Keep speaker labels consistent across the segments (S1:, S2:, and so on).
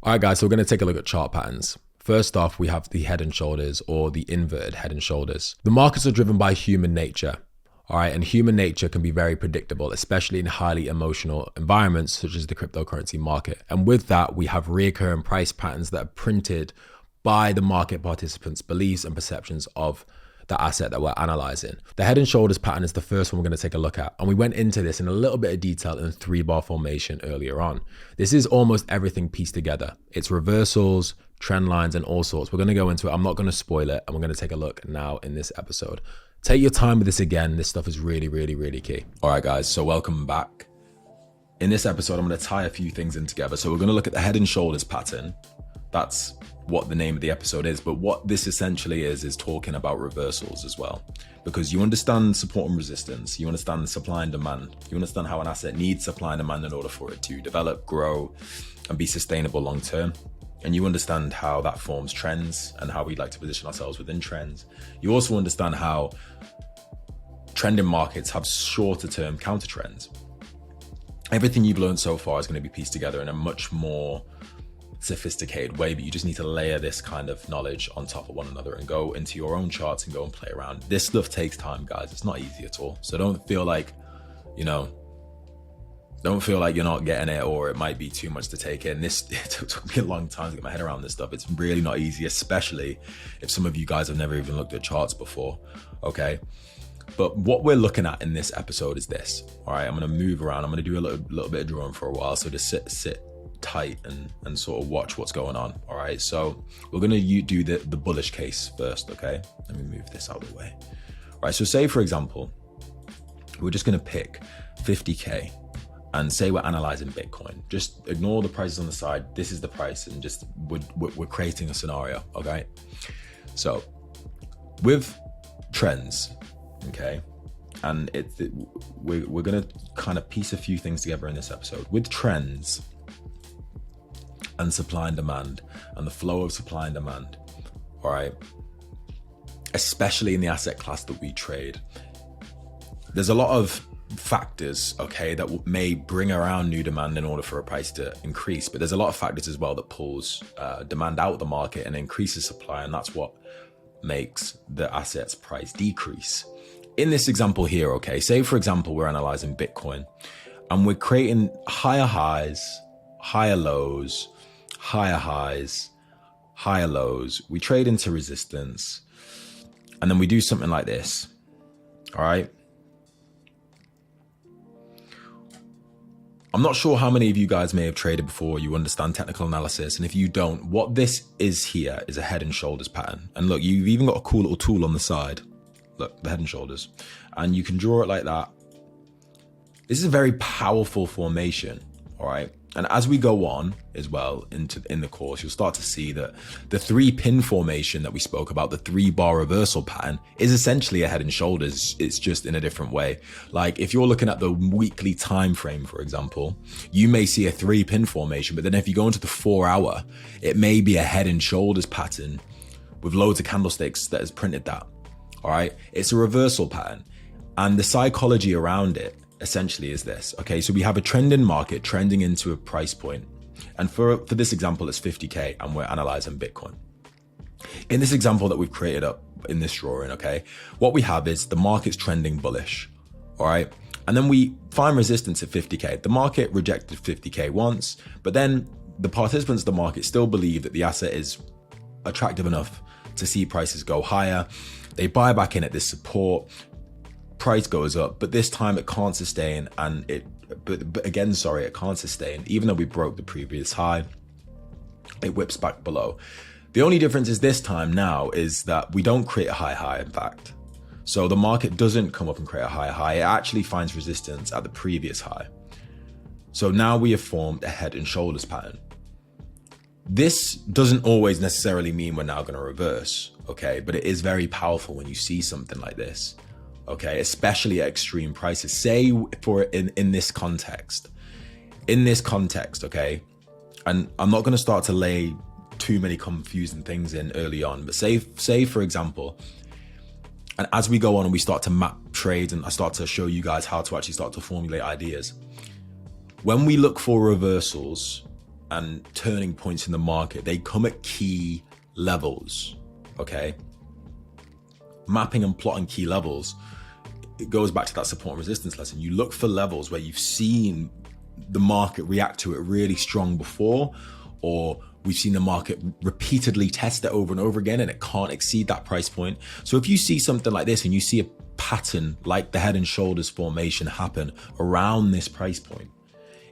S1: All right, guys, so we're going to take a look at chart patterns. First off, we have the head and shoulders, or the inverted head and shoulders. The markets are driven by human nature. All right, and human nature can be very predictable, especially in highly emotional environments such as the cryptocurrency market. And with that, we have recurring price patterns that are printed by the market participants' beliefs and perceptions of the asset that we're analyzing. The head and shoulders pattern is the first one we're going to take a look at. And we went into this in a little bit of detail in the 3-bar formation earlier on. This is almost everything pieced together. It's reversals, trend lines, and all sorts. We're going to go into it. I'm not going to spoil it. And we're going to take a look now in this episode. Take your time with this again. This stuff is really, really, really key. All right, guys. So welcome back. In this episode, I'm going to tie a few things in together. So we're going to look at the head and shoulders pattern. That's what the name of the episode is. But what this essentially is talking about reversals as well. Because you understand support and resistance. You understand supply and demand. You understand how an asset needs supply and demand in order for it to develop, grow, and be sustainable long term. And you understand how that forms trends and how we like to position ourselves within trends. You also understand how trending markets have shorter term counter trends. Everything you've learned so far is going to be pieced together in a much more sophisticated way, but you just need to layer this kind of knowledge on top of one another and go into your own charts and go and play around. This stuff takes time, guys. It's not easy at all. So don't feel like, don't feel like you're not getting it or it might be too much to take in. It took me a long time to get my head around this stuff. It's really not easy, especially if some of you guys have never even looked at charts before, okay? But what we're looking at in this episode is this, all right? I'm gonna move around. I'm gonna do a little bit of drawing for a while. So just sit tight and sort of watch what's going on, all right? So we're gonna do the bullish case first, okay? Let me move this out of the way. All right, so say for example, we're just gonna pick 50K and say we're analyzing Bitcoin. Just ignore the prices on the side. This is the price and just we're creating a scenario, okay? So with trends, okay? And we're gonna kind of piece a few things together in this episode. With trends and supply and demand and the flow of supply and demand, all right? Especially in the asset class that we trade, there's a lot of factors, okay, that may bring around new demand in order for a price to increase, but there's a lot of factors as well that pulls demand out of the market and increases supply, and that's what makes the asset's price decrease. In this example here, okay, say for example we're analyzing Bitcoin and we're creating higher highs, higher lows, higher highs, higher lows. We trade into resistance and then we do something like this, all right? I'm not sure how many of you guys may have traded before, you understand technical analysis, and if you don't, what this is here is a head and shoulders pattern. And look, you've even got a cool little tool on the side. Look, the head and shoulders. And you can draw it like that. This is a very powerful formation, all right? And as we go on as well in the course, you'll start to see that the 3-pin formation that we spoke about, the 3-bar reversal pattern, is essentially a head and shoulders. It's just in a different way. Like if you're looking at the weekly time frame, for example, you may see a 3-pin formation, but then if you go into the 4-hour, it may be a head and shoulders pattern with loads of candlesticks that has printed that. All right, it's a reversal pattern, and the psychology around it essentially is this. Okay, so we have a trending market trending into a price point, and for this example it's 50K and we're analyzing Bitcoin. In this example that we've created up in this drawing, okay, what we have is the market's trending bullish, all right, and then we find resistance at 50K. The market rejected 50K once, but then the participants of the market still believe that the asset is attractive enough to see prices go higher. They buy back in at this support, price goes up, but this time it can't sustain, and it can't sustain. Even though we broke the previous high, it whips back below. The only difference is this time now is that we don't create a high, in fact. So the market doesn't come up and create a high. It actually finds resistance at the previous high. So now we have formed a head and shoulders pattern. This doesn't always necessarily mean we're now going to reverse, okay? But it is very powerful when you see something like this, okay? Especially at extreme prices. Say for in this context, okay? And I'm not going to start to lay too many confusing things in early on, but say for example, and as we go on and we start to map trades and I start to show you guys how to actually start to formulate ideas, when we look for reversals and turning points in the market, they come at key levels, okay? Mapping and plotting key levels, it goes back to that support and resistance lesson. You look for levels where you've seen the market react to it really strong before, or we've seen the market repeatedly test it over and over again and it can't exceed that price point. So if you see something like this and you see a pattern like the head and shoulders formation happen around this price point,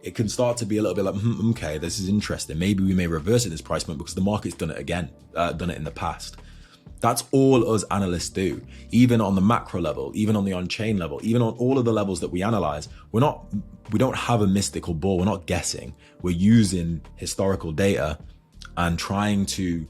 S1: it can start to be a little bit like, okay, this is interesting. Maybe we may reverse at this price point because the market's done it again, done it in the past. That's all us analysts do. Even on the macro level, even on the on-chain level, even on all of the levels that we analyze, we don't have a mystical ball. We're not guessing. We're using historical data and trying to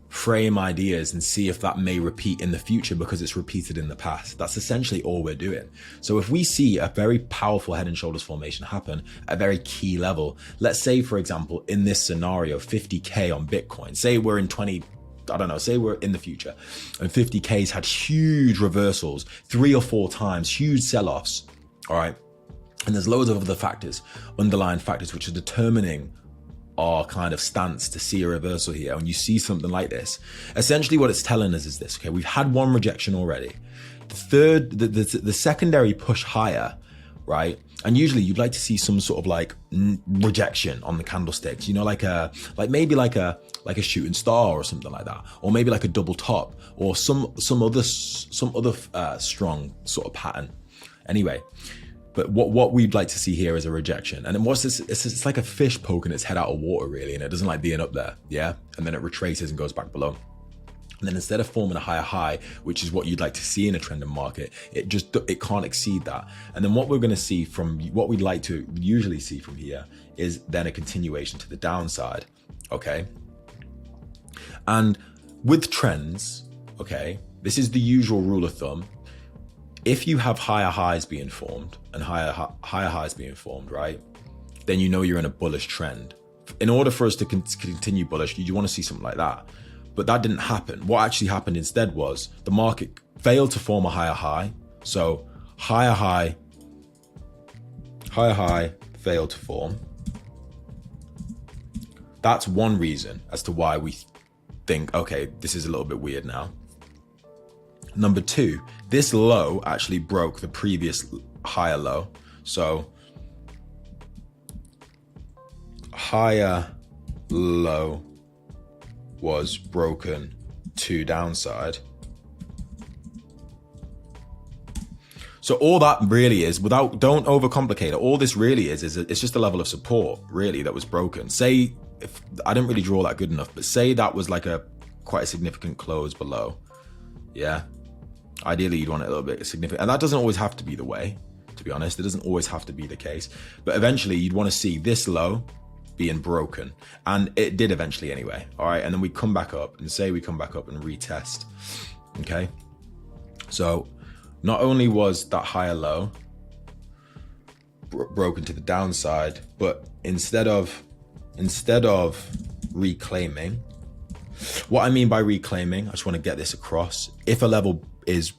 S1: frame ideas and see if that may repeat in the future because it's repeated in the past. That's essentially all we're doing. So if we see a very powerful head and shoulders formation happen at a very key level, let's say, for example, in this scenario, 50K on Bitcoin, say we're in say we're in the future and 50K's had huge reversals 3 or 4 times, huge sell-offs, all right? And there's loads of other factors, underlying factors, which are determining our kind of stance to see a reversal here. When you see something like this, essentially what it's telling us is this, okay, we've had one rejection already. The secondary push higher, right? And usually you'd like to see some sort of like rejection on the candlesticks, like maybe like a shooting star or something like that, or maybe like a double top or some other strong sort of pattern. Anyway, but what we'd like to see here is a rejection. And then what's this? It's like a fish poking its head out of water, really, and it doesn't like being up there, yeah? And then it retraces and goes back below. And then instead of forming a higher high, which is what you'd like to see in a trending market, it can't exceed that. And then what we're going to see from what we'd like to usually see from here is then a continuation to the downside, okay? And with trends, okay, this is the usual rule of thumb. If you have higher highs being formed and higher highs being formed, right, then you know you're in a bullish trend. In order for us to continue bullish, you want to see something like that. But that didn't happen. What actually happened instead was the market failed to form a higher high. So higher high failed to form. That's one reason as to why we think, okay, this is a little bit weird now. Number 2, this low actually broke the previous higher low. So higher low was broken to downside. So all that really is, don't overcomplicate it. All this really is it's just a level of support really that was broken. Say, if I didn't really draw that good enough, but say that was like quite a significant close below. Yeah. Ideally, you'd want it a little bit significant. And that doesn't always have to be the way, to be honest. It doesn't always have to be the case. But eventually, you'd want to see this low being broken. And it did eventually anyway. All right. And then we come back up and say we come back up and retest. Okay. So not only was that higher low broken to the downside, but instead of reclaiming, what I mean by reclaiming, I just want to get this across. If a level is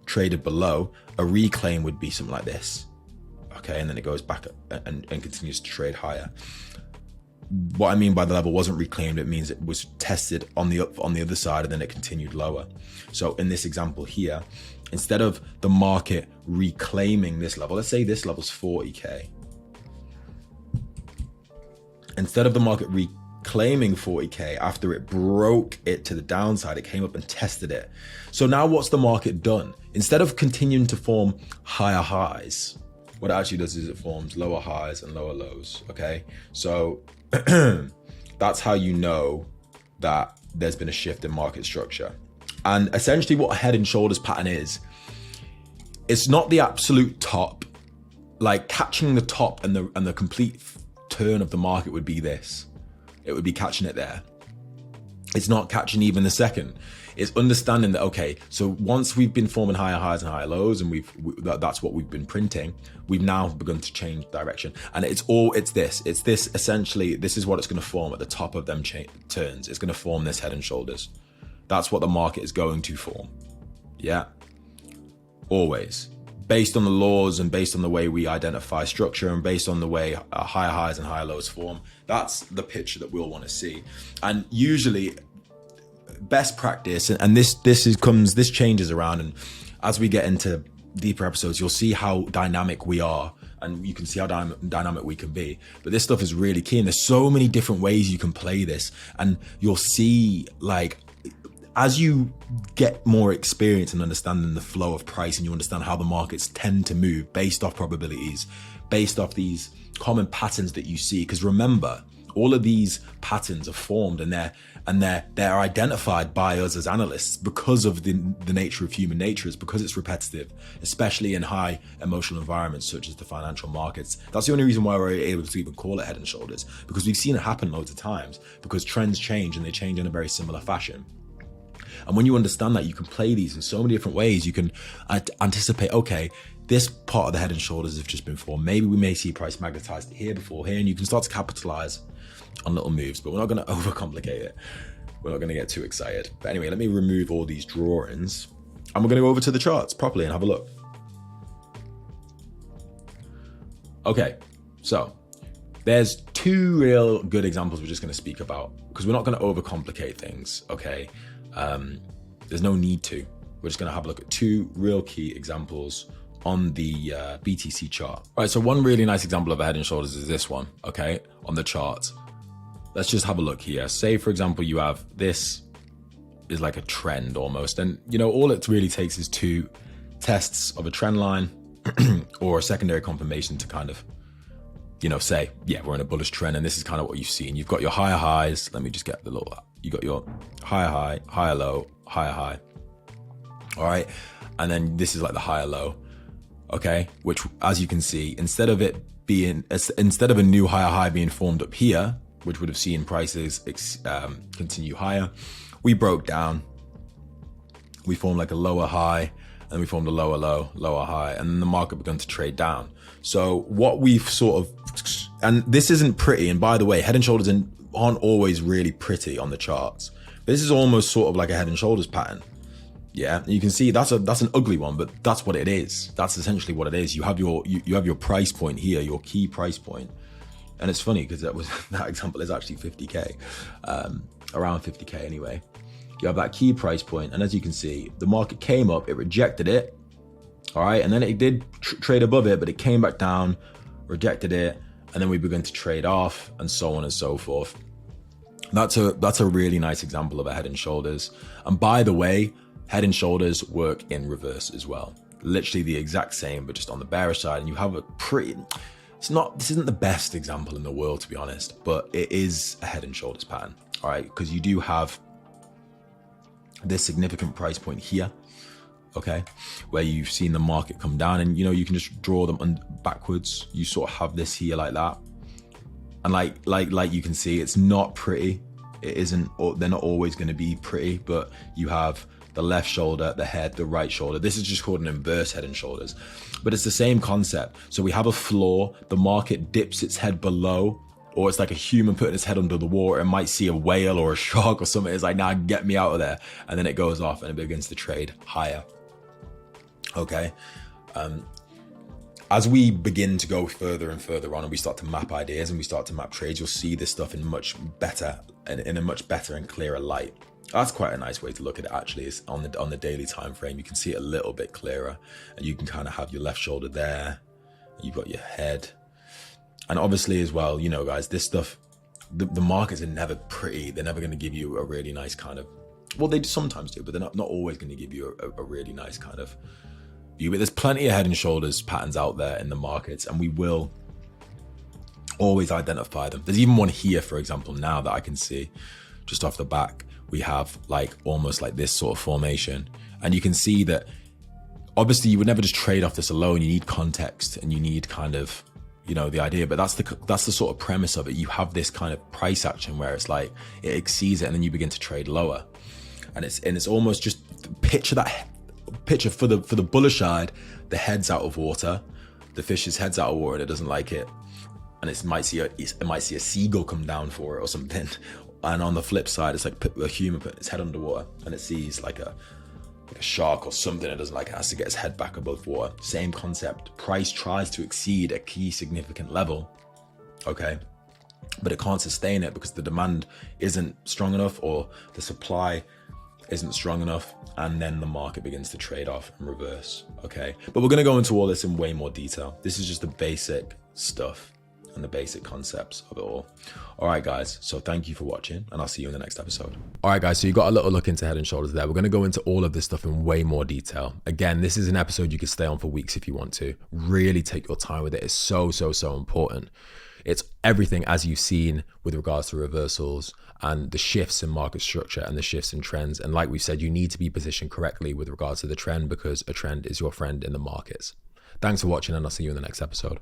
S1: traded below, a reclaim would be something like this. Okay, and then it goes back and continues to trade higher. What I mean by the level wasn't reclaimed, it means it was tested on the other side and then it continued lower. So in this example here, instead of the market reclaiming this level, let's say this level's 40K. Instead of the market reclaiming 40K after it broke it to the downside, it came up and tested it. So now what's the market done? Instead of continuing to form higher highs, what it actually does is it forms lower highs and lower lows, okay? So that's how you know that there's been a shift in market structure. And essentially what a head and shoulders pattern is, it's not the absolute top, like catching the top and the complete turn of the market would be this. It would be catching it there. It's not catching even the second. It's understanding that, okay, so once we've been forming higher highs and higher lows and that's what we've been printing, we've now begun to change direction. And it's this essentially, this is what it's going to form at the top of them turns. It's going to form this head and shoulders. That's what the market is going to form. Yeah. Always. based on the laws and based on the way we identify structure and based on the way higher highs and higher lows form, that's the picture that we'll want to see. And usually best practice, and this changes around, and as we get into deeper episodes, you'll see how dynamic we are, and you can see how dynamic we can be. But this stuff is really key, and there's so many different ways you can play this, and you'll see, like, as you get more experience in understanding the flow of price, and you understand how the markets tend to move based off probabilities, based off these common patterns that you see. Because remember, all of these patterns are formed, and they're identified by us as analysts because of the nature of human nature. It's because it's repetitive, especially in high emotional environments such as the financial markets. That's the only reason why we're able to even call it head and shoulders, because we've seen it happen loads of times, because trends change, and they change in a very similar fashion. And when you understand that, you can play these in so many different ways. You can anticipate, okay, this part of the head and shoulders have just been formed. Maybe we may see price magnetized here before here, and you can start to capitalize on little moves. But we're not going to overcomplicate it. We're not going to get too excited. But anyway, let me remove all these drawings, and we're going to go over to the charts properly and have a look. Okay, so there's two real good examples we're just going to speak about, because we're not going to overcomplicate things, okay? There's no need to. We're just going to have a look at two real key examples on the BTC chart. All right, so one really nice example of a head and shoulders is this one, okay, on the chart. Let's just have a look here. Say, for example, you have this is like a trend almost, and all it really takes is two tests of a trend line or a secondary confirmation to kind of say, yeah, we're in a bullish trend, and this is kind of what you've seen. You've got your higher highs. Let me just get the little, you got your higher high, higher low, higher high. All right. And then this is like the higher low. Okay. Which, as you can see, instead of a new higher high being formed up here, which would have seen prices continue higher, we broke down, we formed like a lower high, and we formed a lower low, lower high, and then the market began to trade down. So what we've sort of, and this isn't pretty, and by the way, head and shoulders aren't always really pretty on the charts. This is almost sort of like a head and shoulders pattern. Yeah, you can see that's an ugly one, but that's what it is. That's essentially what it is. You have your price point here, your key price point. And it's funny because that example is actually 50K, around 50K anyway. You have that key price point, and as you can see, the market came up, it rejected it, all right, and then it did trade above it, but it came back down, rejected it, and then we began to trade off, and so on and so forth. That's a really nice example of a head and shoulders. And by the way, head and shoulders work in reverse as well. Literally the exact same, but just on the bearish side, and you have a pretty. This isn't the best example in the world, to be honest, but it is a head and shoulders pattern, all right? Because you do have this significant price point here, okay, where you've seen the market come down, and you can just draw them backwards. You sort of have this here like that, and like you can see, it's not pretty. It isn't. They're not always going to be pretty, but you have the left shoulder, the head, the right shoulder. This is just called an inverse head and shoulders, but it's the same concept. So we have a floor, the market dips its head below, or it's like a human putting its head under the water. It might see a whale or a shark or something. It's like, nah, get me out of there. And then it goes off and it begins to trade higher. Okay. As we begin to go further and further on, and we start to map ideas and we start to map trades, you'll see this stuff in a much better and clearer light. That's quite a nice way to look at it, actually. Is on the daily time frame, you can see it a little bit clearer, and you can kind of have your left shoulder there, you've got your head, and obviously as well, guys, this stuff, the markets are never pretty. They're never going to give you a really nice kind of, well, they sometimes do, but they're not always going to give you a really nice kind of view. But there's plenty of head and shoulders patterns out there in the markets, and we will always identify them. There's even one here, for example, now that I can see just off the back. We have like almost like this sort of formation, and you can see that obviously you would never just trade off this alone. You need context, and you need kind of, the idea, but that's the sort of premise of it. You have this kind of price action where it's like it exceeds it, and then you begin to trade lower, and it's almost just picture for the bullish side, the head's out of water, the fish's head's out of water, and it doesn't like it, and it might see a seagull come down for it or something. And on the flip side, it's like a human putting its head underwater, and it sees like like a shark or something. It doesn't like, it has to get its head back above water. Same concept. Price tries to exceed a key significant level, okay? But it can't sustain it because the demand isn't strong enough or the supply isn't strong enough, and then the market begins to trade off and reverse, okay? But we're gonna go into all this in way more detail. This is just the basic stuff and the basic concepts of it all. All right, guys, so thank you for watching, and I'll see you in the next episode. All right, guys, so you got a little look into Head and Shoulders there. We're gonna go into all of this stuff in way more detail. Again, this is an episode you could stay on for weeks if you want to. Really take your time with it. It's so important. It's everything as you've seen with regards to reversals and the shifts in market structure and the shifts in trends. And like we said, you need to be positioned correctly with regards to the trend, because a trend is your friend in the markets. Thanks for watching, and I'll see you in the next episode.